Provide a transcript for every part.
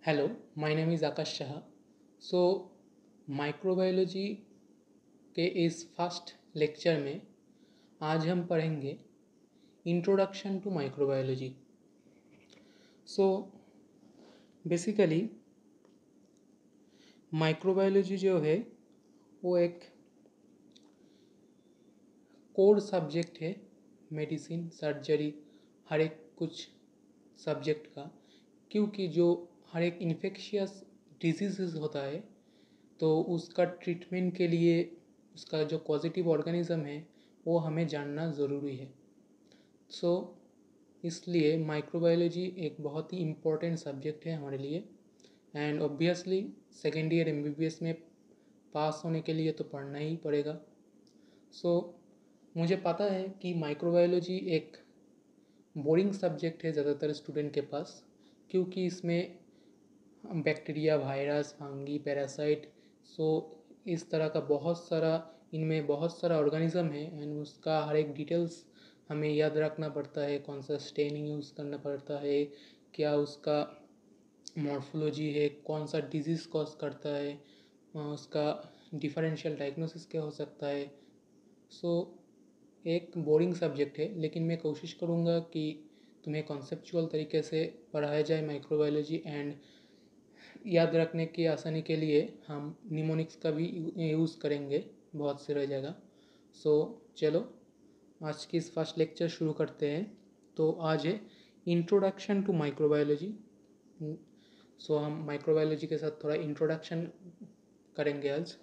Hello, my name is Aakash Shah. So microbiology के इस first lecture में आज हम पढ़ेंगे introduction to microbiology. So basically microbiology जो है वो एक कोर सब्जेक्ट है मेडिसिन सर्जरी हर एक कुछ सब्जेक्ट का, क्योंकि जो हर एक इन्फेक्शियस डिजीज़ होता है तो उसका ट्रीटमेंट के लिए उसका जो पॉजिटिव ऑर्गेनिज्म है वो हमें जानना ज़रूरी है। सो इसलिए माइक्रोबायोलॉजी एक बहुत ही इम्पोर्टेंट सब्जेक्ट है हमारे लिए। And obviously second year MBBS में पास होने के लिए तो पढ़ना ही पड़ेगा। सो मुझे पता है कि माइक्रोबायोलॉजी एक बोरिंग सब्जेक्ट है ज़्यादातर स्टूडेंट के पास, क्योंकि इसमें बैक्टीरिया, वायरस, फंगी, पैरासाइट, सो इस तरह का इनमें बहुत सारा ऑर्गेनिज्म है एंड उसका हर एक डिटेल्स हमें याद रखना पड़ता है। कौन सा स्टेनिंग यूज़ करना पड़ता है, क्या उसका मॉर्फोलॉजी है, कौन सा डिजीज़ कॉज करता है, उसका डिफरेंशियल डायग्नोसिस क्या हो सकता है। सो एक बोरिंग सब्जेक्ट है, लेकिन मैं कोशिश करूँगा कि तुम्हें कॉन्सेप्चुअल तरीके से पढ़ाया जाए माइक्रोबायोलॉजी। एंड याद रखने की आसानी के लिए हम निमोनिक्स का भी यूज़ करेंगे, बहुत से रह जाएगा। सो चलो आज की इस फर्स्ट लेक्चर शुरू करते हैं। तो आज है इंट्रोडक्शन टू माइक्रोबायोलॉजी। सो हम माइक्रोबायोलॉजी के साथ थोड़ा इंट्रोडक्शन करेंगे आज।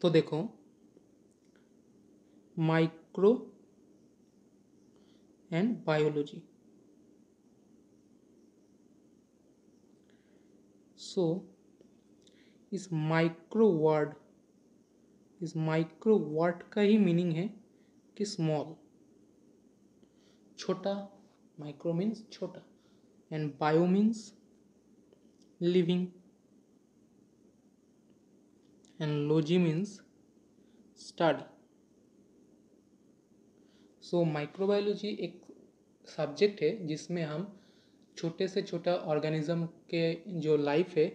तो देखो, माइक्रो एंड बायोलॉजी। सो इस माइक्रो वर्ड का ही मीनिंग है कि स्मॉल, छोटा। माइक्रो मीन्स छोटा and bio means living and logy means study. So microbiology एक सब्जेक्ट है जिसमें हम छोटे से छोटा ऑर्गेनिज्म के जो लाइफ है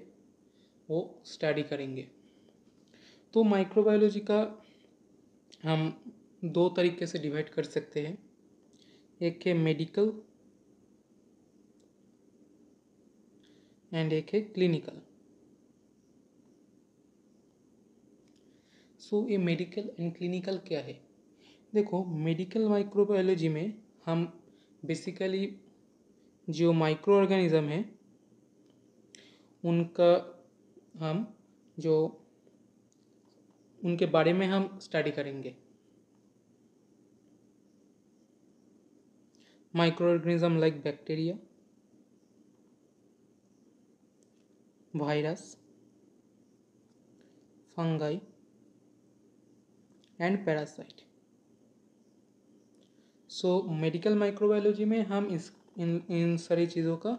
वो स्टडी करेंगे। तो माइक्रोबायोलॉजी का हम दो तरीके से डिवाइड कर सकते हैं। एक है मेडिकल एंड एक है क्लिनिकल। सो ये मेडिकल एंड क्लिनिकल क्या है? देखो, मेडिकल माइक्रोबायोलॉजी में हम बेसिकली जो माइक्रो ऑर्गेनिज्म है उनका हम जो उनके बारे में हम स्टडी करेंगे। Microorganism like bacteria, virus, fungi and parasite. So medical microbiology में हम इन सारी चीज़ों का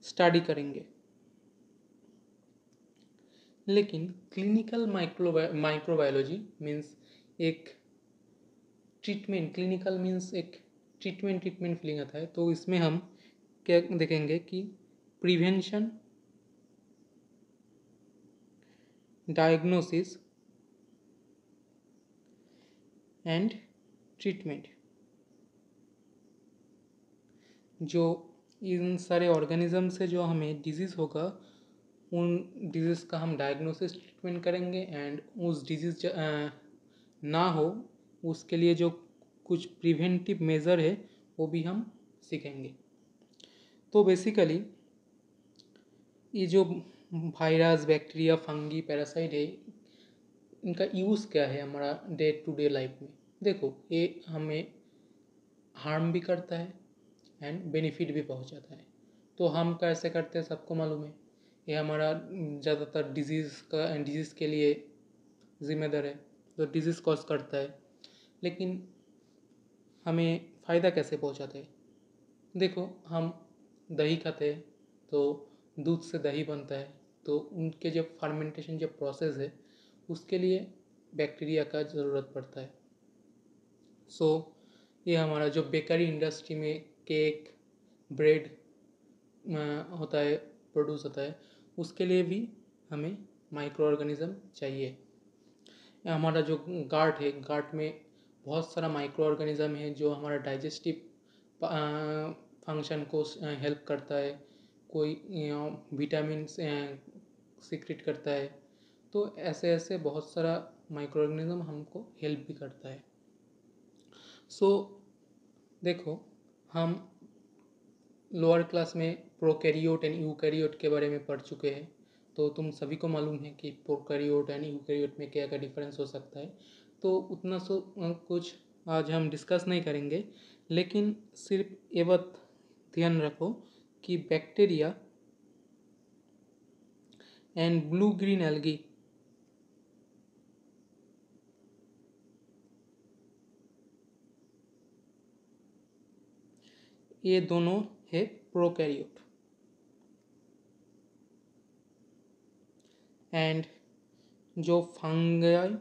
स्टडी करेंगे। लेकिन क्लिनिकल माइक्रोबायोलॉजी मीन्स एक ट्रीटमेंट, क्लिनिकल मीन्स एक ट्रीटमेंट फीलिंग आता है। तो इसमें हम क्या देखेंगे कि प्रिवेंशन, डायग्नोसिस एंड ट्रीटमेंट। जो इन सारे ऑर्गेनिज्म से जो हमें डिजीज़ होगा उन डिजीज़ का हम डायग्नोसिस ट्रीटमेंट करेंगे एंड उस डिजीज़ ना हो उसके लिए जो कुछ प्रिवेंटिव मेज़र है वो भी हम सीखेंगे। तो बेसिकली ये जो वायरस, बैक्टीरिया, फंगी, पैरासाइट है, इनका यूज़ क्या है हमारा डे टू डे लाइफ में? देखो, ये हमें हार्म भी करता है एंड बेनिफिट भी पहुंचाता है। तो हम कैसे करते हैं सबको मालूम है। ये हमारा ज़्यादातर डिजीज़ के लिए ज़िम्मेदार है, तो डिजीज़ कॉज करता है। लेकिन हमें फ़ायदा कैसे पहुंचाता है? देखो, हम दही खाते हैं तो दूध से दही बनता है, तो उनके जो फर्मेंटेशन जो प्रोसेस है उसके लिए बैक्टीरिया का ज़रूरत पड़ता है। सो ये हमारा जो बेकरी इंडस्ट्री में केक, ब्रेड होता है, प्रोड्यूस होता है, उसके लिए भी हमें माइक्रो ऑर्गेनिज्म चाहिए। हमारा जो गार्ट है, गार्ट में बहुत सारा माइक्रो ऑर्गेनिज्म है जो हमारा डाइजेस्टिव फंक्शन को हेल्प करता है, कोई विटामिन सीक्रेट करता है। तो ऐसे ऐसे बहुत सारा माइक्रो ऑर्गेनिज्म हमको हेल्प भी करता है। सो देखो, हम लोअर क्लास में प्रोकैरियोट एंड यूकैरियोट के बारे में पढ़ चुके हैं, तो तुम सभी को मालूम है कि प्रोकैरियोट एंड यूकैरियोट में क्या क्या डिफरेंस हो सकता है। तो उतना कुछ आज हम डिस्कस नहीं करेंगे, लेकिन सिर्फ ये बात ध्यान रखो कि bacteria and blue green algae ये दोनों है प्रोकैरियोट। एंड जो fungi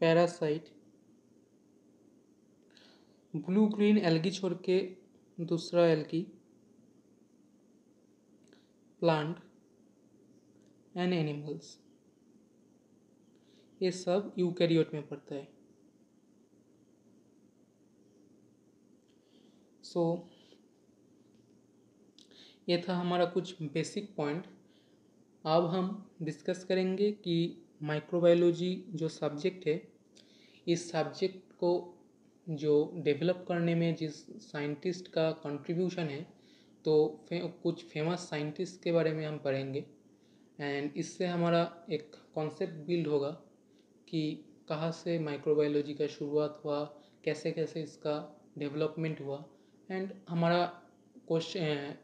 parasite blue green algae छोड़ के दूसरा एल्गी प्लांट एंड एनिमल्स, ये सब यूकैरियोट में पड़ता है। सो ये था हमारा कुछ बेसिक पॉइंट। अब हम डिस्कस करेंगे कि माइक्रोबायोलॉजी जो सब्जेक्ट है, इस सब्जेक्ट को जो डेवलप करने में जिस साइंटिस्ट का कंट्रीब्यूशन है, तो कुछ फेमस साइंटिस्ट के बारे में हम पढ़ेंगे। एंड इससे हमारा एक कॉन्सेप्ट बिल्ड होगा कि कहाँ से माइक्रोबायोलॉजी का शुरुआत हुआ, कैसे कैसे इसका डेवलपमेंट हुआ। एंड हमारा क्वेश्चन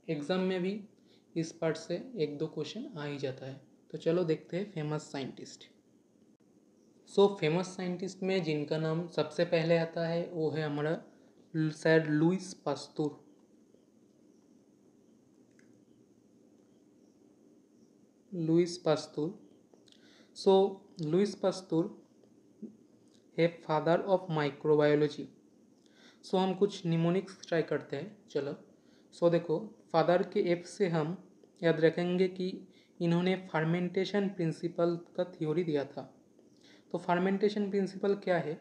एग्ज़ाम में भी इस पार्ट से एक दो क्वेश्चन आ ही जाता है। तो चलो देखते हैं famous scientist. So famous scientist में जिनका नाम सबसे पहले आता है वो है हमारा सर लुइस पास्तूर। लुइस पास्तूर। सो लुइस पास्तूर है फादर ऑफ माइक्रोबायोलॉजी। सो हम कुछ निमोनिक्स ट्राई करते हैं। चलो, सो देखो, फादर के एफ से हम याद रखेंगे कि इन्होंने फर्मेंटेशन प्रिंसिपल का थ्योरी दिया था। तो फर्मेंटेशन प्रिंसिपल क्या है?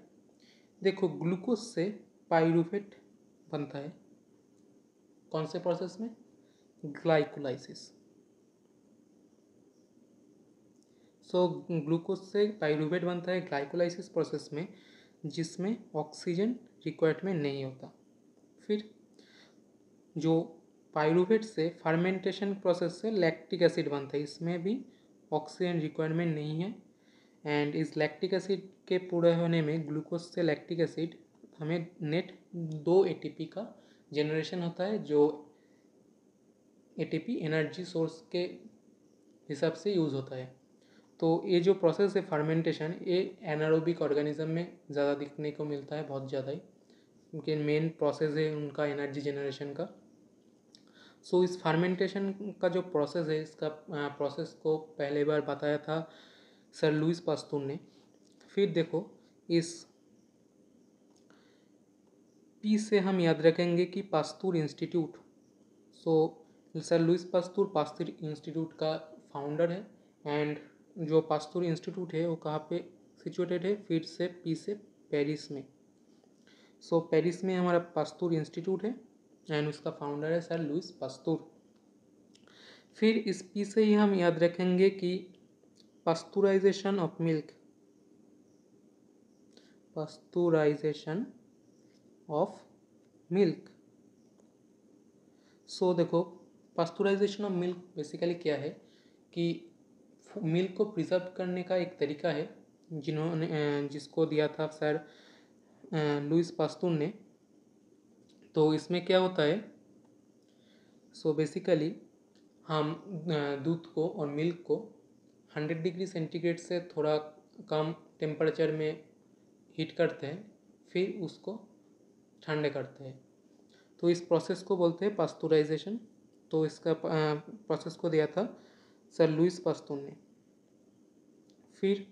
देखो, ग्लूकोज से पाइरूवेट बनता है। कौन से प्रोसेस में? ग्लाइकोलाइसिस। सो ग्लूकोज से पाइरूवेट बनता है ग्लाइकोलाइसिस प्रोसेस में, जिसमें ऑक्सीजन रिक्वायरमेंट नहीं होता। फिर जो पाइरूवेट से फर्मेंटेशन प्रोसेस से लैक्टिक एसिड बनता है, इसमें भी ऑक्सीजन रिक्वायरमेंट नहीं है। एंड इस लैक्टिक एसिड के पूरा होने में ग्लूकोज से लैक्टिक एसिड हमें नेट 2 एटीपी का जनरेशन होता है, जो एटीपी एनर्जी सोर्स के हिसाब से यूज़ होता है। तो ये जो प्रोसेस है फर्मेंटेशन, ये एनारोबिक ऑर्गेनिज्म में ज़्यादा दिखने को मिलता है, बहुत ज़्यादा ही, क्योंकि मेन प्रोसेस है उनका एनर्जी जनरेशन का। सो इस फर्मेंटेशन का जो प्रोसेस है, इसका प्रोसेस को पहले बार बताया था सर लुइस पास्तूर ने। फिर देखो, इस पी से हम याद रखेंगे कि Pasteur institute. So sir Louis Pasteur Pasteur institute का फाउंडर है। एंड जो पास्तूर इंस्टीट्यूट है वो कहाँ पे सिचुएटेड है? फिर से पी से पेरिस में। सो पेरिस में हमारा पास्तूर इंस्टीट्यूट है एंड उसका फाउंडर है सर लुइस पास्तूर। फिर इस पी से ही हम याद रखेंगे कि pasteurisation of milk, pasteurisation of milk. सो देखो, पास्टुराइजेशन ऑफ मिल्क बेसिकली क्या है कि मिल्क को प्रिजर्व करने का एक तरीका है जिसको दिया था सर लुइस पास्तूर ने। तो इसमें क्या होता है? सो बेसिकली हम दूध को और मिल्क को 100 डिग्री सेंटीग्रेड से थोड़ा कम टेम्परेचर में हीट करते हैं, फिर उसको ठंडे करते हैं। तो इस प्रोसेस को बोलते हैं पास्टुराइजेशन। तो इसका प्रोसेस को दिया था सर लुइस पास्तूर ने। फिर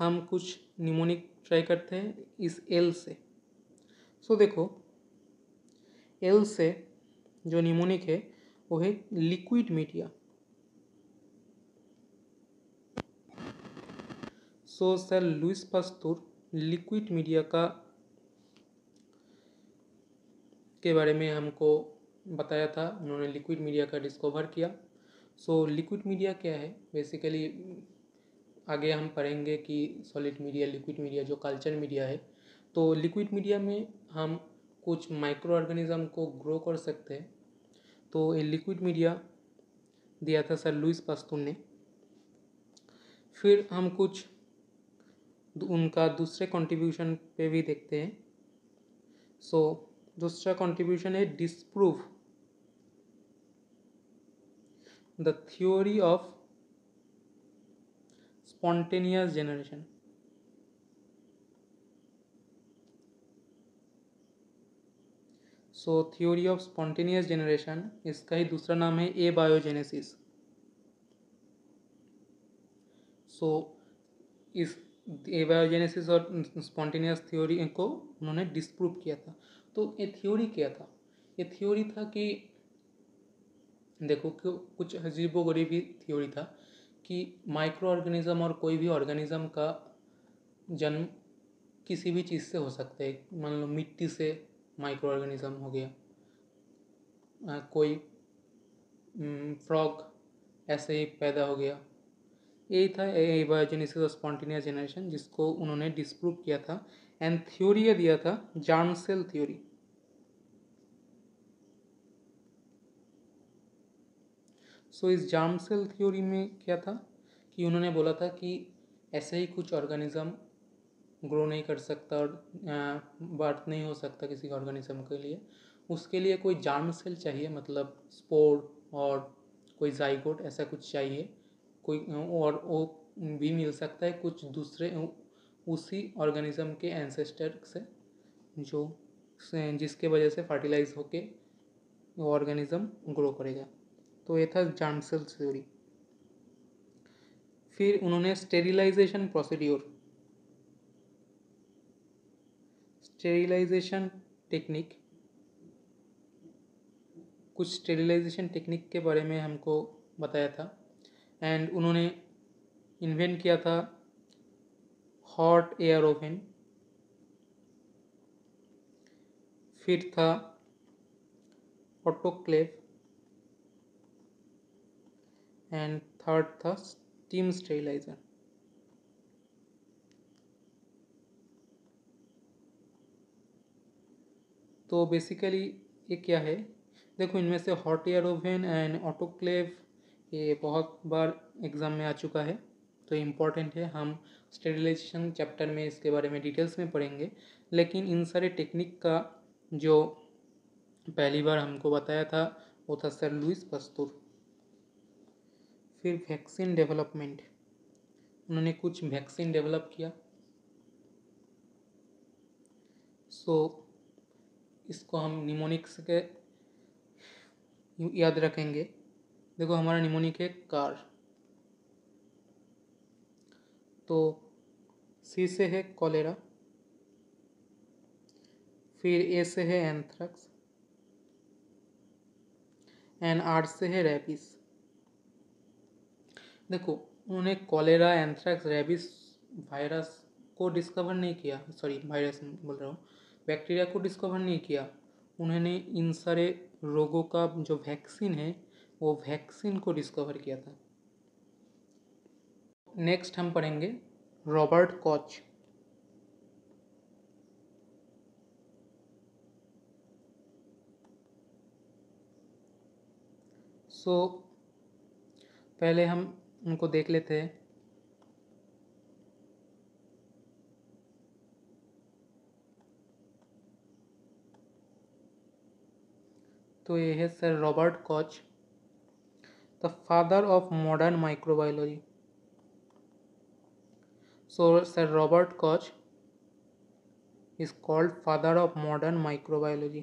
हम कुछ निमोनिक ट्राई करते हैं इस एल से। सो देखो, एल से जो निमोनिक है वो है liquid media. So sir Louis Pasteur liquid media के बारे में हमको बताया था, उन्होंने लिक्विड मीडिया का डिस्कवर किया। सो लिक्विड मीडिया क्या है बेसिकली, आगे हम पढ़ेंगे कि सॉलिड मीडिया, लिक्विड मीडिया, जो कल्चर मीडिया है। तो लिक्विड मीडिया में हम कुछ माइक्रो ऑर्गेनिज्म को ग्रो कर सकते हैं। तो ये लिक्विड मीडिया दिया था सर लुइस पास्तर ने। फिर हम कुछ उनका दूसरे कंट्रीब्यूशन पे भी देखते हैं। सो दूसरा कंट्रीब्यूशन है disprove the theory of spontaneous generation. So theory of spontaneous generation, इसका ही दूसरा नाम है एबायोजेनेसिस। सो इस एबायोजेनेसिस और स्पॉन्टेनियस थ्योरी को उन्होंने डिस्प्रूव किया था। तो ये थ्योरी क्या था? ये थ्योरी था कि देखो कि कुछ अजीबोगरीबी थ्योरी था कि माइक्रो ऑर्गेनिज्म और कोई भी ऑर्गेनिज्म का जन्म किसी भी चीज़ से हो सकता है। मान लो मिट्टी से माइक्रो ऑर्गेनिज्म हो गया, कोई फ्रॉग ऐसे ही पैदा हो गया। यही था एबायोजेनेसिस और स्पॉन्टेनियस जनरेशन, जिसको उन्होंने डिस्प्रूव किया था। एंड थ्योरी ये दिया था जार्म सेल थ्योरी। सो इस जार्म सेल थ्योरी में क्या था कि उन्होंने बोला था कि ऐसे ही कुछ ऑर्गेनिज्म ग्रो नहीं कर सकता और बर्थ नहीं हो सकता किसी ऑर्गेनिज्म के लिए, उसके लिए कोई जार्म सेल चाहिए, मतलब स्पोर और कोई जाइगोट ऐसा कुछ चाहिए कोई, और वो भी मिल सकता है कुछ दूसरे उसी ऑर्गेनिज्म के एंसेस्टर से, जो जिसके वजह से फर्टिलाइज होके वो ऑर्गेनिज्म ग्रो करेगा। तो ये था जार्म सेल थ्योरी। फिर उन्होंने स्टेरिलाइजेशन प्रोसीड्योर, स्टेरिलाइजेशन टेक्निक, कुछ स्टेरिलाइजेशन टेक्निक के बारे में हमको बताया था। एंड उन्होंने इन्वेंट किया था हॉट एयर ओवन। फिर था ऑटोक्लेव एंड थर्ड था स्टीम स्टेरिलाइजर। तो बेसिकली ये क्या है, देखो इनमें से hot air oven and autoclave ये बहुत बार एग्ज़ाम में आ चुका है, तो इम्पॉर्टेंट है। हम स्टेरिलाइजेशन चैप्टर में इसके बारे में डिटेल्स में पढ़ेंगे, लेकिन इन सारे टेक्निक का जो पहली बार हमको बताया था वो था सर लुइस पास्तर। फिर वैक्सीन डेवलपमेंट, उन्होंने कुछ वैक्सीन डेवलप किया। सो इसको हम निमोनिक्स के याद रखेंगे। देखो हमारा निमोनिक है कार, तो सी से है कॉलेरा, फिर ए से है एंथ्रेक्स एंड आर से है रेबिस। देखो उन्होंने कॉलेरा, एंथ्रेक्स, रेबिस वायरस को डिस्कवर नहीं किया, सॉरी वायरस बोल रहा हूँ, बैक्टीरिया को डिस्कवर नहीं किया। उन्होंने इन सारे रोगों का जो वैक्सीन है वो वैक्सीन को डिस्कवर किया था। नेक्स्ट हम पढ़ेंगे रॉबर्ट कॉच। सो पहले हम उनको देख लेते हैं। तो ये है sir Robert Koch, the father of modern microbiology. So sir Robert Koch is called father of modern microbiology.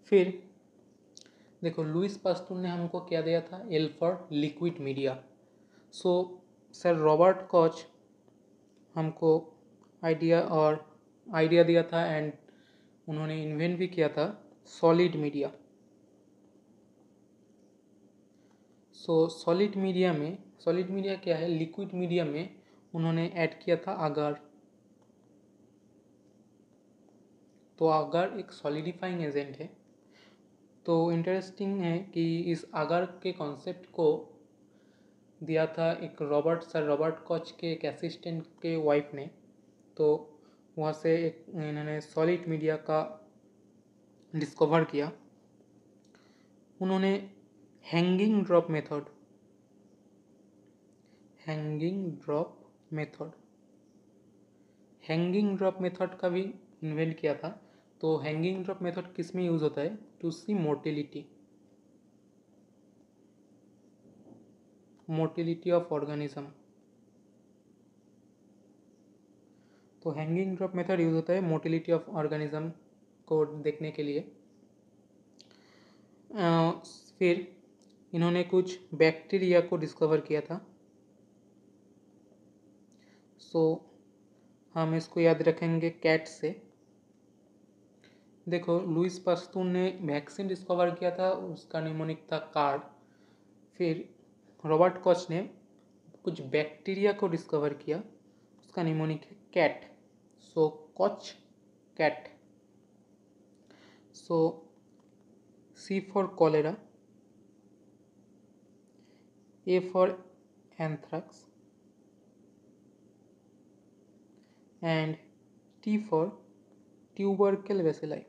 फिर देखो लुइस पास्तर ने हमको क्या दिया था, L for liquid media. So sir Robert Koch हमको आइडिया दिया था एंड उन्होंने इन्वेंट भी किया था सॉलिड मीडिया। सॉलिड मीडिया क्या है, लिक्विड मीडिया में उन्होंने ऐड किया था अगार। तो अगार एक सॉलिडिफाइंग एजेंट है। तो इंटरेस्टिंग है कि इस अगार के कॉन्सेप्ट को दिया था एक सर रॉबर्ट कॉच के एक असिस्टेंट के वाइफ ने। तो वहाँ से एक इन्होंने सॉलिड मीडिया का डिस्कवर किया। उन्होंने हैंगिंग ड्रॉप मेथड का भी इन्वेंट किया था। तो हैंगिंग ड्रॉप मेथड किस में यूज़ होता है, to see motility of organism. तो हैंगिंग ड्रॉप मेथड यूज़ होता है मोटिलिटी ऑफ ऑर्गेनिज्म को देखने के लिए। फिर इन्होंने कुछ बैक्टीरिया को डिस्कवर किया था। हम इसको याद रखेंगे कैट से। देखो, लुइस पास्चर ने वैक्सीन डिस्कवर किया था, उसका निमोनिक था कार्ड। फिर रॉबर्ट कॉच ने कुछ बैक्टीरिया को डिस्कवर किया, उसका निमोनिक है cat. Koch cat. C for cholera, A for anthrax, and T for tubercle bacilli.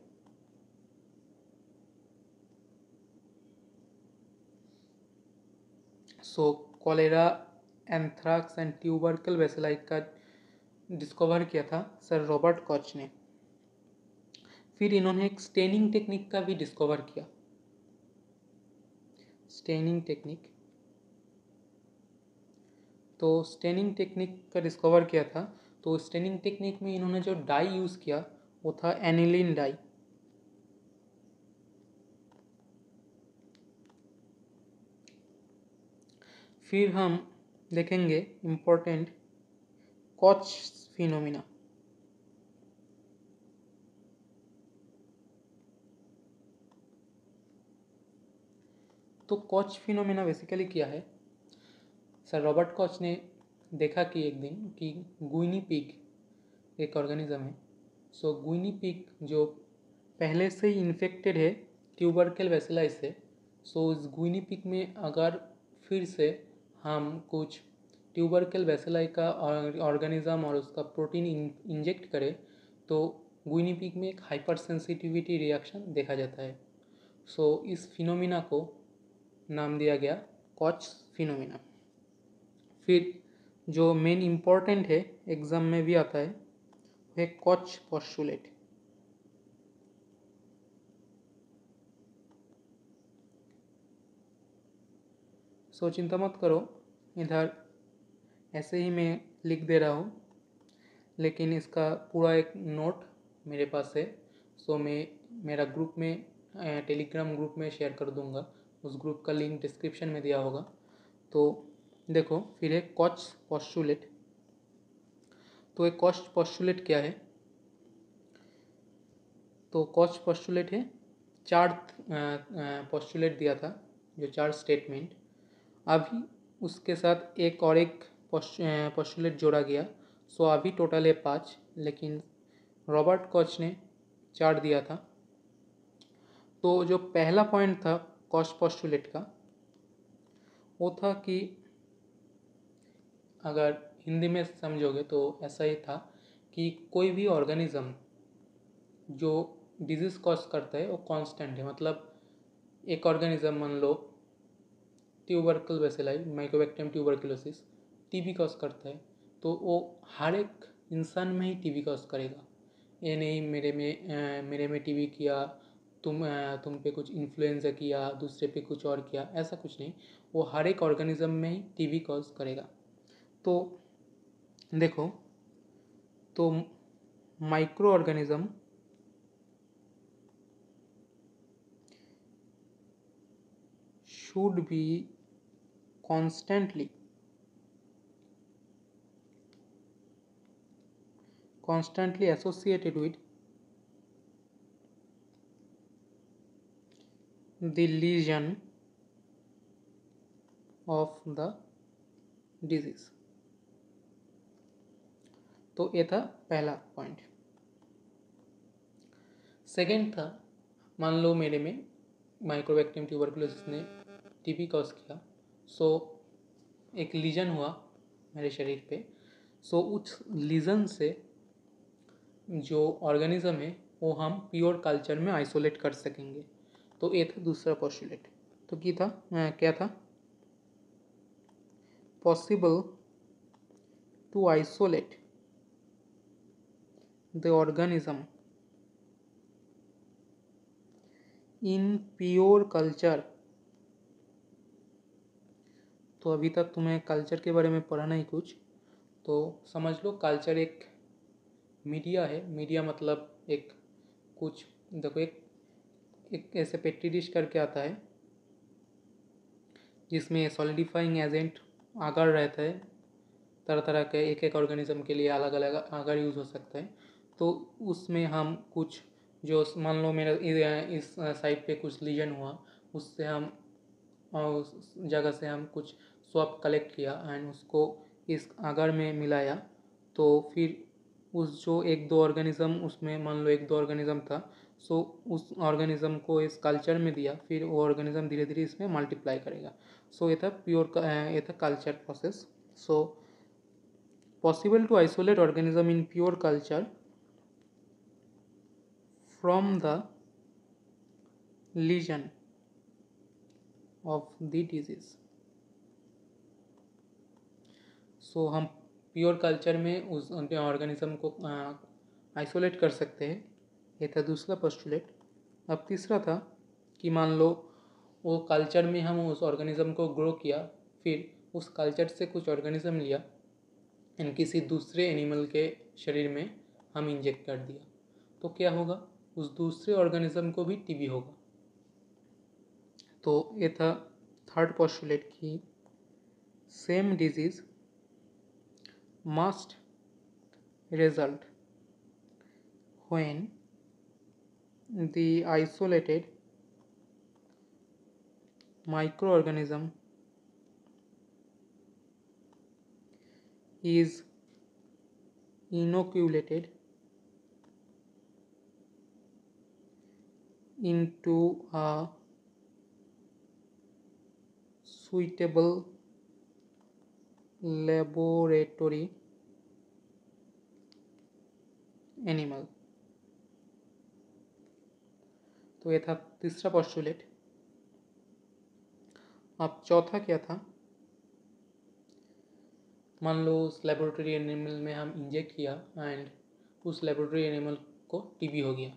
Cholera, anthrax and tubercle bacilli का डिस्कवर किया था सर रॉबर्ट कॉच ने। फिर इन्होंने एक स्टेनिंग टेक्निक का भी डिस्कवर किया। स्टेनिंग टेक्निक का डिस्कवर किया था। तो स्टेनिंग टेक्निक में इन्होंने जो डाई यूज़ किया वो था एनिलीन डाई। फिर हम देखेंगे इम्पोर्टेंट कॉच फिनोमिना। तो कॉच फिनोमिना बेसिकली क्या है, सर रॉबर्ट कॉच ने देखा कि एक दिन कि गुइनी पिग एक ऑर्गेनिज्म है। गुइनी पिग जो पहले से ही इन्फेक्टेड है ट्यूबरकल बेसिलाई से। इस गुइनी पिग में अगर फिर से हम कुछ ट्यूबरकल बेसिलाई का ऑर्गेनिज्म और उसका प्रोटीन इंजेक्ट करें तो गुइनी पिग में एक हाइपर सेंसिटिविटी रिएक्शन देखा जाता है। इस फिनोमिना को नाम दिया गया कॉच फिनोमिना। फिर जो मेन इम्पोर्टेंट है, एग्ज़ाम में भी आता है, है कॉच पोस्टुलेट। चिंता मत करो, इधर ऐसे ही मैं लिख दे रहा हूँ, लेकिन इसका पूरा एक नोट मेरे पास है। मैं मेरा ग्रुप में टेलीग्राम ग्रुप में शेयर कर दूँगा। उस ग्रुप का लिंक डिस्क्रिप्शन में दिया होगा। तो देखो, फिर है कॉच पोस्टुलेट। तो एक कॉच पोस्टुलेट क्या है, तो कॉच पोस्टुलेट है 4 पोस्टुलेट दिया था, जो 4 स्टेटमेंट। अभी उसके साथ एक पोस्टुलेट जोड़ा गया। अभी टोटल है 5, लेकिन रॉबर्ट कॉच ने 4 दिया था। तो जो पहला पॉइंट था कॉच पोस्टुलेट का, वो था कि अगर हिंदी में समझोगे तो ऐसा ही था कि कोई भी ऑर्गेनिज्म जो डिजीज़ कॉज करता है वो कांस्टेंट है। मतलब एक ऑर्गेनिज्म मान लो tubercle bacilli, mycobacterium tuberculosis TB cause करता है, तो वो हर एक इंसान में ही टीबी कॉज करेगा। ये नहीं मेरे में टीबी किया, तुम पे कुछ इन्फ्लुएंजा किया, दूसरे पे कुछ और किया, ऐसा कुछ नहीं। वो हर एक ऑर्गेनिज्म में ही टीबी कॉज करेगा। तो देखो, तो micro organism should be constantly associated with the lesion of the disease. तो ये था पहला पॉइंट। सेकंड था, मान लो मेरे में माइक्रोबैक्टीरियम ट्यूबरकुलोसिस ने टीबी कॉज किया, सो एक लीजन हुआ मेरे शरीर पे। सो उस लीजन से जो ऑर्गेनिज्म है वो हम प्योर कल्चर में आइसोलेट कर सकेंगे। तो ये था दूसरा पोस्टुलेट। तो क्या था possible to isolate the organism in pure culture. तो अभी तक तुम्हें कल्चर के बारे में पढ़ा नहीं कुछ, तो समझ लो कल्चर एक मीडिया है। मीडिया मतलब एक कुछ, देखो एक ऐसे पेट्री डिश करके आता है जिसमें सॉलिडिफाइंग एजेंट आगर रहता है। तरह तरह के एक एक ऑर्गेनिज्म के लिए अलग अलग आगर यूज़ हो सकता है। तो उसमें हम कुछ, जो मान लो मेरा इस साइड पे कुछ लीजन हुआ, उससे हम उस जगह से हम कुछ स्वैप कलेक्ट किया एंड उसको इस आगर में मिलाया। तो फिर उस जो एक दो ऑर्गेनिज्म उसमें, मान लो एक दो ऑर्गेनिज्म था, सो उस ऑर्गेनिज्म को इस कल्चर में दिया, फिर वो ऑर्गेनिज्म धीरे धीरे इसमें मल्टीप्लाई करेगा। सो ये था culture process. So possible to isolate organism in pure culture from the lesion of the disease। सो हम प्योर कल्चर में उस ऑर्गेनिज्म को आइसोलेट कर सकते हैं। ये था दूसरा पोस्टुलेट। अब तीसरा था कि मान लो वो कल्चर में हम उस ऑर्गेनिज्म को ग्रो किया, फिर उस कल्चर से कुछ ऑर्गेनिज्म लिया एंड किसी दूसरे एनिमल के शरीर में हम इंजेक्ट कर दिया, तो क्या होगा, उस दूसरे ऑर्गेनिज्म को भी टीबी होगा। तो ये था थर्ड पोस्टुलेट की same disease must result when the isolated microorganism is inoculated into a suitable laboratory animal। तो ये था तीसरा पोस्टुलेट। अब चौथा क्या था, मान लो उस लेबोरेटरी एनिमल में हम इंजेक्ट किया एंड उस लेबोरेटरी एनिमल को टीबी हो गया।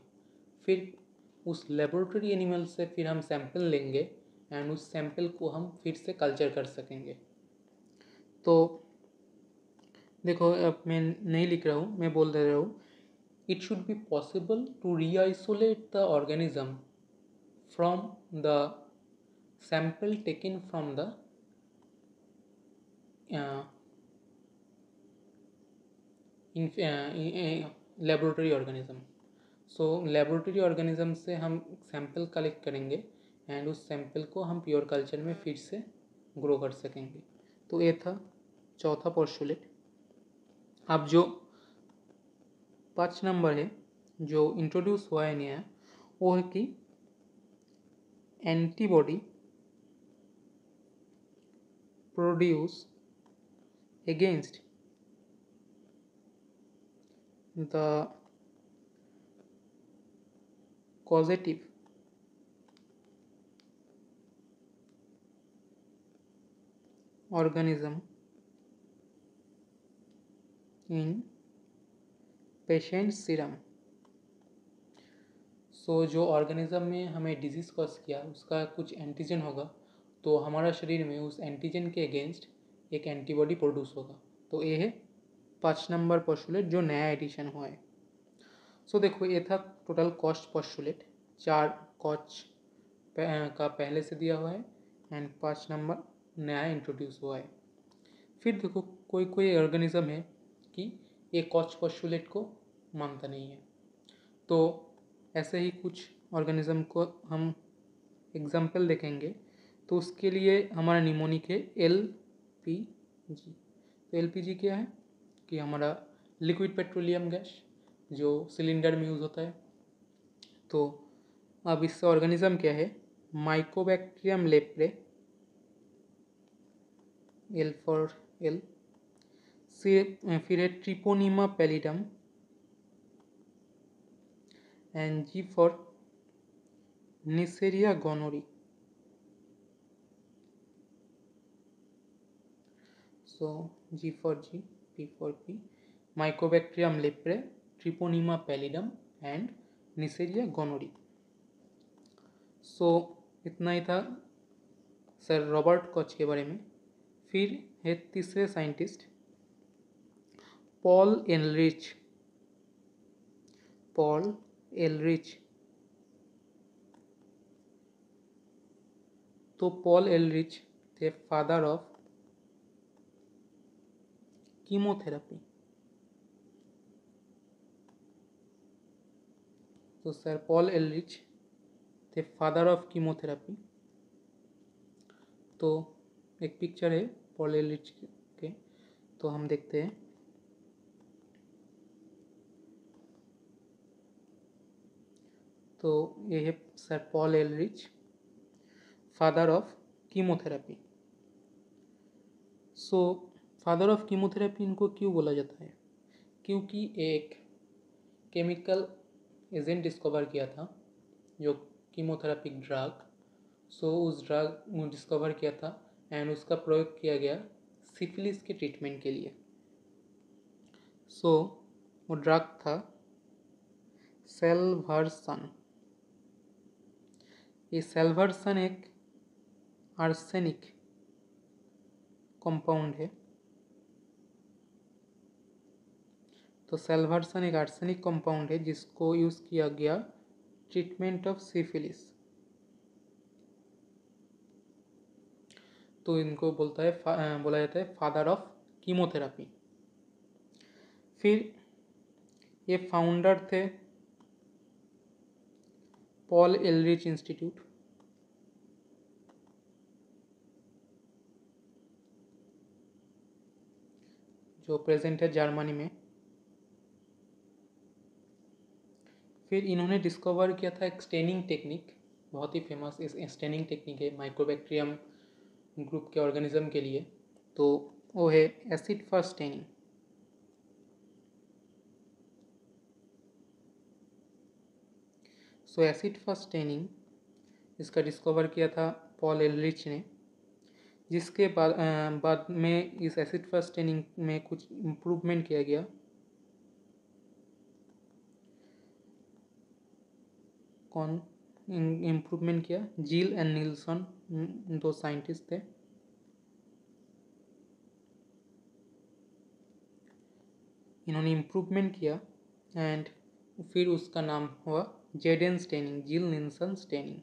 फिर उस लेबोरेटरी एनिमल से फिर हम सैंपल लेंगे एंड उस सैंपल को हम फिर से कल्चर कर सकेंगे। तो देखो, अब मैं नहीं लिख रहा हूँ, मैं बोल दे रहा हूँ, it should be possible to reisolate the organism from the sample taken from the laboratory organism. So laboratory organism से हम सैंपल कलेक्ट करेंगे एंड उस सैंपल को हम प्योर कल्चर में फिर से ग्रो कर सकेंगे। तो ये था चौथा पोस्टुलेट। अब जो 5 नंबर है जो इंट्रोड्यूस हुआ है नया, वो है कि antibody produce against the causative organism in patient serum। सो जो ऑर्गेनिज्म में हमें डिजीज़ कॉज किया उसका कुछ एंटीजन होगा, तो हमारा शरीर में उस एंटीजन के अगेंस्ट एक एंटीबॉडी प्रोड्यूस होगा। तो ये है 5 नंबर पोस्टुलेट जो नया एडिशन हुआ है। सो देखो, ये था टोटल कॉस्ट पोस्टुलेट। 4 कॉस्ट का पहले से दिया हुआ है एंड 5 नंबर नया इंट्रोड्यूस हुआ है। फिर देखो, कोई कोई ऑर्गेनिज्म है कि ये कॉस्ट पोस्टुलेट को मानता नहीं है। तो ऐसे ही कुछ ऑर्गेनिज्म को हम एग्जाम्पल देखेंगे तो उसके लिए हमारा निमोनिक है LPG। तो LPG क्या है कि हमारा लिक्विड पेट्रोलियम गैस जो सिलेंडर में यूज़ होता है। तो अब इसका ऑर्गेनिज्म क्या है, mycobacterium leprae, L for L, से फिर है treponema pallidum and G for neisseria gonorrhoeae. So G for G, P for P, Mycobacterium leprae, Treponema pallidum and Neisseria gonorrhoeae। So इतना ही था सर रॉबर्ट कॉच के बारे में। फिर है तीसरे साइंटिस्ट पॉल एलरिच। पॉल एलरिच, तो पॉल एलरिच थे फादर ऑफ कीमोथेरेपी। तो सर पॉल एलरिच थे फादर ऑफ कीमोथेरेपी। तो एक पिक्चर है पॉल एलरिच के, तो हम देखते हैं। तो ये है sir Paul Ehrlich, father of chemotherapy. So father of chemotherapy इनको क्यों बोला जाता है, क्योंकि एक केमिकल एजेंट डिस्कवर किया था जो कीमोथेरेपिक ड्रग। सो उस ड्रग डिस्कवर किया था एंड उसका प्रयोग किया गया सिफिलिस के ट्रीटमेंट के लिए। सो वो ड्रग था सेल्वर्सन। ये सेल्वर्सन एक आर्सेनिक कंपाउंड है। तो सेल्वर्सन एक आर्सेनिक कंपाउंड है जिसको यूज़ किया गया ट्रीटमेंट ऑफ सिफिलिस। तो इनको बोला जाता है फादर ऑफ कीमोथेरेपी। फिर ये फाउंडर थे पॉल एलरिच इंस्टीट्यूट। जो प्रेजेंट है जर्मनी में। फिर इन्होंने डिस्कवर किया था एक स्टेनिंग टेक्निक, बहुत ही फेमस स्टेनिंग टेक्निक है माइकोबैक्टीरियम ग्रुप के ऑर्गेनिज्म के लिए। तो वो है एसिड फर्स्ट स्टेनिंग। सो एसिड फर्स्ट स्टेनिंग इसका डिस्कवर किया था पॉल एलरिच ने, जिसके बाद में इस एसिड फर्स्ट स्टेनिंग में कुछ इम्प्रूवमेंट किया गया। कौन इम्प्रूवमेंट किया, जील एंड नील्सन, दो साइंटिस्ट थे। इन्होंने इम्प्रूवमेंट किया एंड फिर उसका नाम हुआ जेडेन स्टेनिंग, जील नील्सन स्टेनिंग।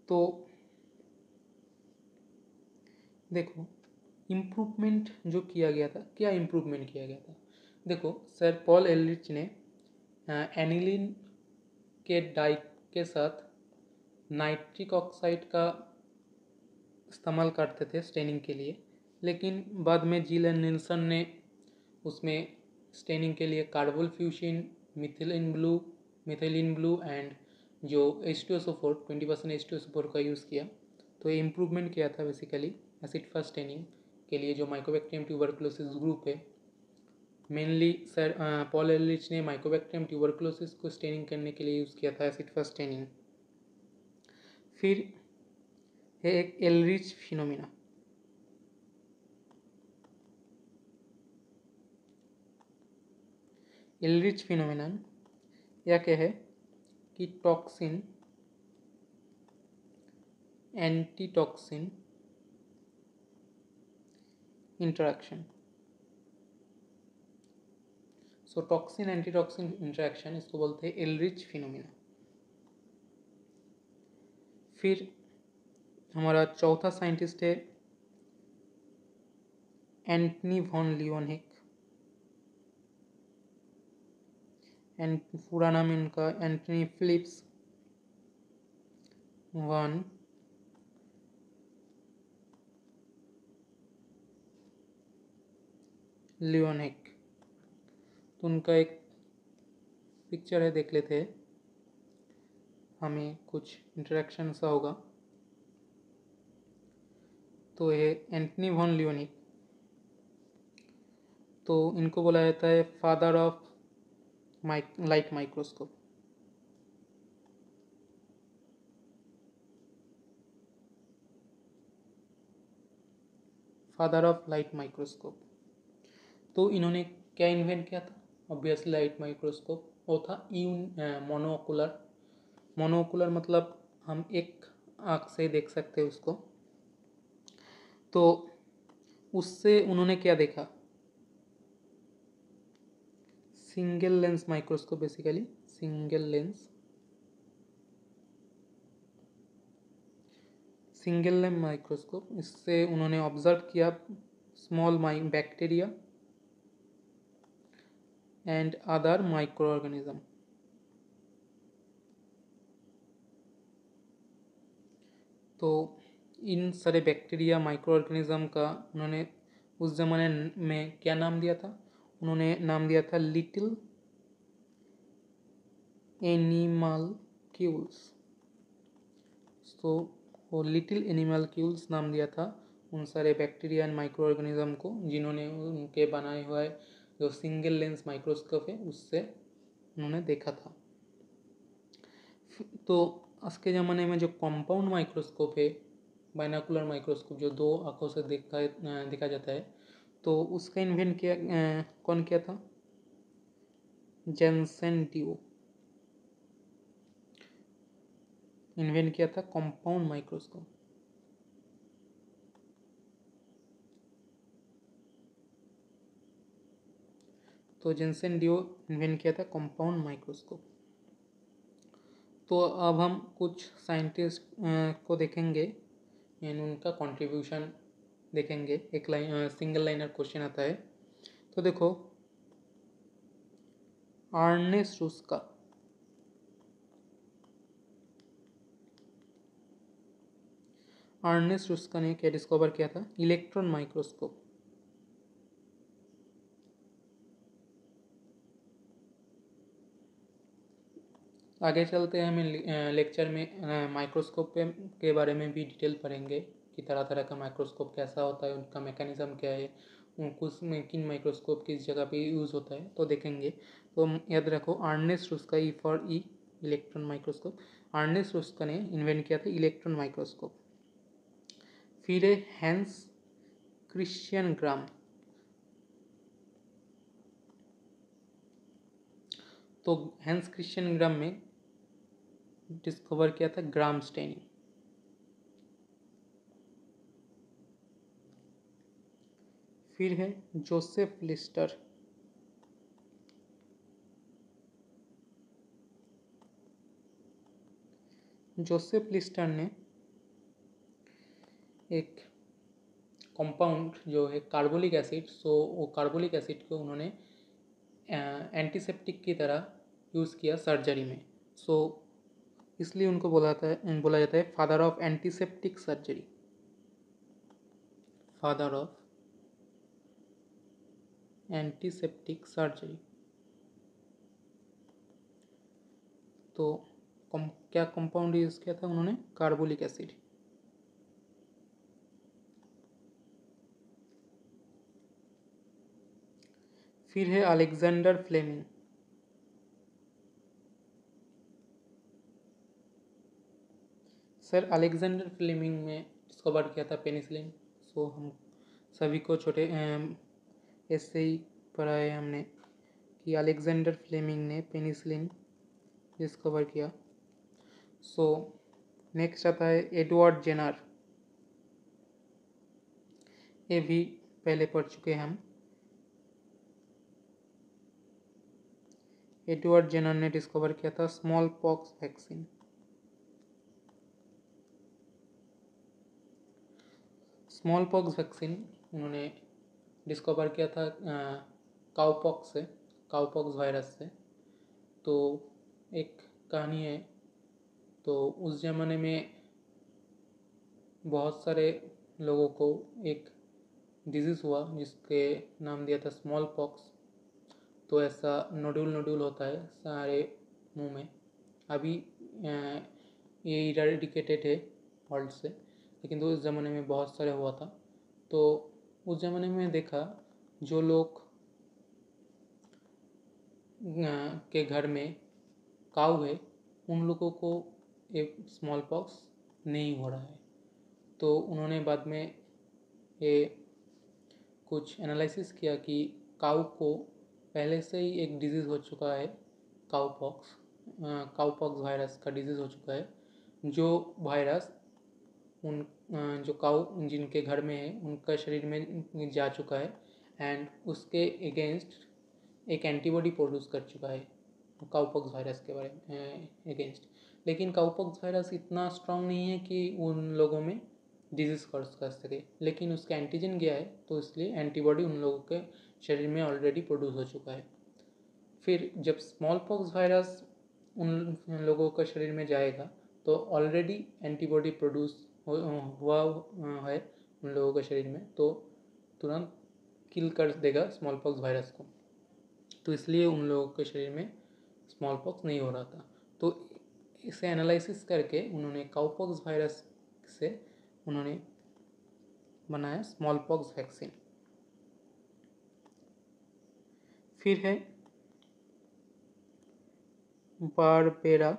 तो देखो इम्प्रूवमेंट जो किया गया था, क्या इम्प्रूवमेंट किया गया था। देखो सर पॉल एलरिच ने एनिलीन के डाई के साथ नाइट्रिक ऑक्साइड का इस्तेमाल करते थे स्टेनिंग के लिए, लेकिन बाद में जील एंड निल्सन ने उसमें स्टेनिंग के लिए कार्बोल फ्यूशिन, मिथिलीन ब्लू एंड जो H2SO4 20% H2SO4 का यूज़ किया। तो ये इम्प्रूवमेंट किया था बेसिकली एसिड फर्स्ट स्टेनिंग के लिए जो माइकोबैक्टीरियम ट्यूबरकुलोसिस ग्रुप है। मेनली सर पॉल एलरिच ने माइकोबैक्टीरियम ट्यूबरकुलोसिस को स्टेनिंग करने के लिए यूज़ किया था एसिड फर्स्ट स्टेनिंग। फिर है एक एलरिच फिनोमिना। एलरिच फिनोमिनन यह क्या है कि टॉक्सिन एंटीटॉक्सिन इंटरेक्शन। सो टॉक्सिन एंटीटॉक्सिन इंटरेक्शन इसको बोलते हैं एलरिच फिनोमिना। फिर हमारा चौथा साइंटिस्ट है एंटनी वॉन लियोनहिक। एंड पूरा नाम इनका एंटनी फिलिप्स वन लियोनिक। तो उनका एक पिक्चर है, देख लेते हैं, हमें कुछ इंटरेक्शन सा होगा। तो ये एंटनी वॉन लियोनिक, तो इनको बोला जाता है father of light microscope. Father of light microscope. तो इन्होंने क्या इन्वेंट किया था? Obviously light microscope. वो था मोनोकुलर। मोनोकुलर मतलब हम एक आँख से देख सकते हैं उसको। तो उससे उन्होंने क्या देखा? Single lens microscope, basically single lens microscope. इससे उन्होंने ऑब्जर्व किया small bacteria and other micro organism. तो इन सारे बैक्टीरिया माइक्रो ऑर्गेनिज्म का उन्होंने उस ज़माने में क्या नाम दिया था? उन्होंने नाम दिया था लिटिल एनिमलक्यूल्स। तो वो लिटिल एनिमलक्यूल्स नाम दिया था उन सारे बैक्टीरिया एंड माइक्रो ऑर्गेनिज्म को, जिन्होंने उनके बनाए हुए जो सिंगल लेंस माइक्रोस्कोप है उससे उन्होंने देखा था। तो आज के ज़माने में जो कंपाउंड माइक्रोस्कोप है, बाइनोकुलर माइक्रोस्कोप, जो दो आंखों से देखा जाता है, तो उसका इन्वेंट कौन किया था? जेनसेन डियो इन्वेंट किया था कंपाउंड माइक्रोस्कोप। तो जेनसेन डियो इन्वेंट किया था कंपाउंड माइक्रोस्कोप। तो अब हम कुछ साइंटिस्ट को देखेंगे एंड उनका कंट्रीब्यूशन देखेंगे। एक सिंगल लाइनर क्वेश्चन आता है। तो देखो, अर्नेस्ट रुस्का ने क्या डिस्कवर किया था? Electron microscope. आगे चलते हैं, हमें लेक्चर में माइक्रोस्कोप के बारे में भी डिटेल पढ़ेंगे कि तरह तरह का माइक्रोस्कोप कैसा होता है, उनका मैकेनिज्म क्या है, किन माइक्रोस्कोप किस जगह पे यूज़ होता है, तो देखेंगे। तो याद रखो, Ernst Ruska, E for electron microscope. Ernst Ruska ने इन्वेंट किया था इलेक्ट्रॉन माइक्रोस्कोप। फिर है हैंस क्रिश्चियन ग्राम। तो हैंस क्रिश्चियन ग्राम में डिस्कवर किया था ग्राम स्टेनिंग। फिर है जोसेफ लिस्टर। जोसेफ लिस्टर ने एक कंपाउंड जो है कार्बोलिक एसिड, सो वो कार्बोलिक एसिड को उन्होंने एंटीसेप्टिक की तरह यूज़ किया सर्जरी में। सो इसलिए उनको बोला जाता है father of antiseptic surgery. Father of antiseptic surgery. तो क्या कंपाउंड यूज़ किया था उन्होंने? Carbolic acid. फिर है Alexander Fleming. Sir Alexander Fleming ने डिस्कवर किया था पेनिसिलिन। सो हम सभी को छोटे ऐसे ही पढ़ा है हमने कि अलेक्जेंडर फ्लेमिंग ने पेनिसिलिन डिस्कवर किया। सो नेक्स्ट आता है एडवर्ड जेनर। ये भी पहले पढ़ चुके हैं हम। एडवर्ड जेनर ने डिस्कवर किया था small pox vaccine. Small pox vaccine उन्होंने डिस्कवर किया था काउपॉक्स से, काउपॉक्स वायरस से। तो एक कहानी है, तो उस ज़माने में बहुत सारे लोगों को एक डिजीज़ हुआ जिसके नाम दिया था स्मॉल पॉक्स। तो ऐसा नोड्यूल नोड्यूल होता है सारे मुंह में। अभी ये इरेडिकेटेड है वर्ल्ड से, लेकिन तो उस ज़माने में बहुत सारे हुआ था। तो उस ज़माने में देखा जो लोग के घर में काऊ है उन लोगों को एक स्मॉल पॉक्स नहीं हो रहा है। तो उन्होंने बाद में ये कुछ एनालिसिस किया कि काऊ को पहले से ही एक डिजीज़ हो चुका है, काऊ पॉक्स वायरस का डिजीज़ हो चुका है, जो वायरस उन जो काऊ जिनके घर में है उनका शरीर में जा चुका है एंड उसके अगेंस्ट एक एंटीबॉडी प्रोड्यूस कर चुका है काउपॉक्स वायरस के बारे में अगेंस्ट। लेकिन काउपॉक्स वायरस इतना स्ट्रांग नहीं है कि उन लोगों में डिजीज़ कॉज कर सके, लेकिन उसका एंटीजन गया है तो इसलिए एंटीबॉडी उन लोगों के शरीर में ऑलरेडी प्रोड्यूस हो चुका है। फिर जब स्मॉल पॉक्स वायरस उन लोगों का शरीर में जाएगा तो ऑलरेडी एंटीबॉडी प्रोड्यूस हुआ है उन लोगों के शरीर में, तो तुरंत किल कर देगा स्मॉल पॉक्स वायरस को। तो इसलिए उन लोगों के शरीर में स्मॉल पॉक्स नहीं हो रहा था। तो इसे एनालिसिस करके उन्होंने काउपॉक्स वायरस से उन्होंने बनाया स्मॉल पॉक्स वैक्सीन। फिर है बारबेरा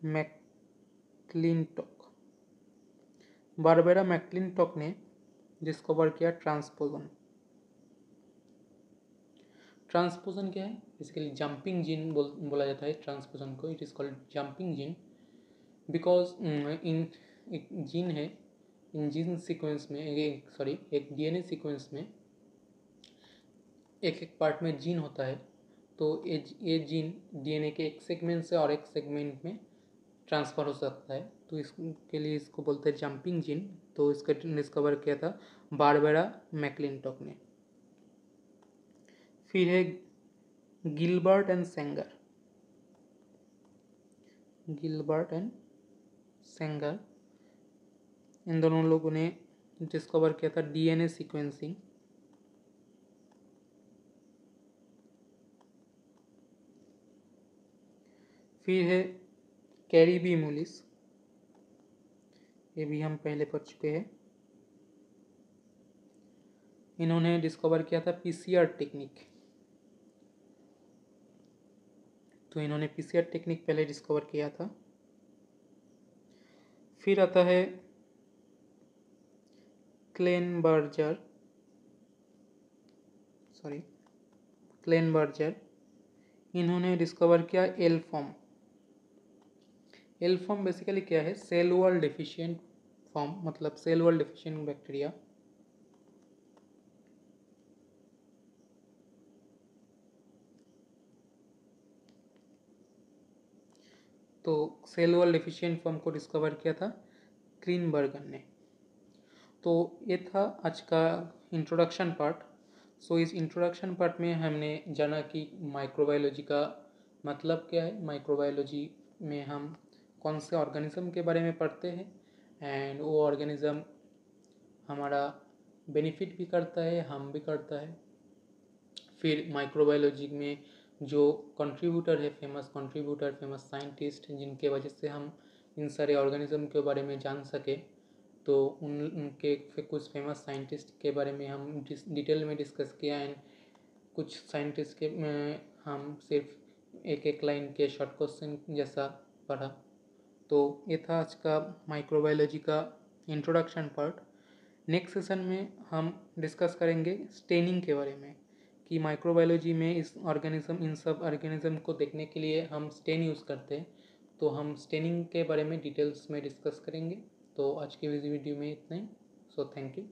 मैक्लिंटॉक। बारबेरा मैक्लिंटॉक ने डिस्कवर किया ट्रांसपोजन। ट्रांसपोजन क्या है? बेसिकली जंपिंग जीन बोला जाता है ट्रांसपोजन को। It is called jumping gene because in एक जीन है, इन जीन सीक्वेंस में एक डीएनए सीक्वेंस में एक पार्ट में जीन होता है। तो ये जीन डीएनए के एक सेगमेंट से और एक सेगमेंट में ट्रांसफ़र हो सकता है, तो इसके लिए इसको बोलते हैं जंपिंग जीन। तो इसका डिस्कवर किया था बारबेरा मैक्लिंटॉक ने। फिर है गिलबर्ट एंड सेंगर। इन दोनों लोगों ने डिस्कवर किया था डीएनए सीक्वेंसिंग। फिर है कैरी मूलिस, ये भी हम पहले पढ़ चुके हैं। इन्होंने डिस्कवर किया था पीसीआर टेक्निक। तो इन्होंने पीसीआर टेक्निक पहले डिस्कवर किया था। फिर आता है क्लेनबर्जर। इन्होंने डिस्कवर किया L form. L form basically क्या है? सेल वॉल डेफिशिएंट फॉर्म, मतलब सेल वॉल डेफिशिएंट बैक्टीरिया। तो सेल वॉल डेफिशिएंट फॉर्म को डिस्कवर किया था क्लीनबर्गर ने। तो ये था आज का इंट्रोडक्शन पार्ट। सो इस इंट्रोडक्शन पार्ट में हमने जाना कि माइक्रोबायोलॉजी का मतलब क्या है, माइक्रोबायोलॉजी में हम कौन से ऑर्गेनिज्म के बारे में पढ़ते हैं एंड वो ऑर्गेनिज्म हमारा बेनिफिट भी करता है, हार्म भी करता है। फिर माइक्रोबायोलॉजी में जो कंट्रीब्यूटर है, फेमस साइंटिस्ट, जिनके वजह से हम इन सारे ऑर्गेनिज्म के बारे में जान सके, तो उनके कुछ फेमस साइंटिस्ट के बारे में हम डिटेल में डिस्कस किया। एंड कुछ साइंटिस्ट के में हम सिर्फ एक लाइन के शॉर्ट क्वेश्चन जैसा पढ़ा। तो ये था आज का माइक्रोबायोलॉजी का इंट्रोडक्शन पार्ट। नेक्स्ट सेशन में हम डिस्कस करेंगे स्टेनिंग के बारे में, कि माइक्रोबायोलॉजी में इन सब ऑर्गेनिज्म को देखने के लिए हम स्टेन यूज़ करते हैं। तो हम स्टेनिंग के बारे में डिटेल्स में डिस्कस करेंगे। तो आज की वीडियो में इतना ही। So thank you.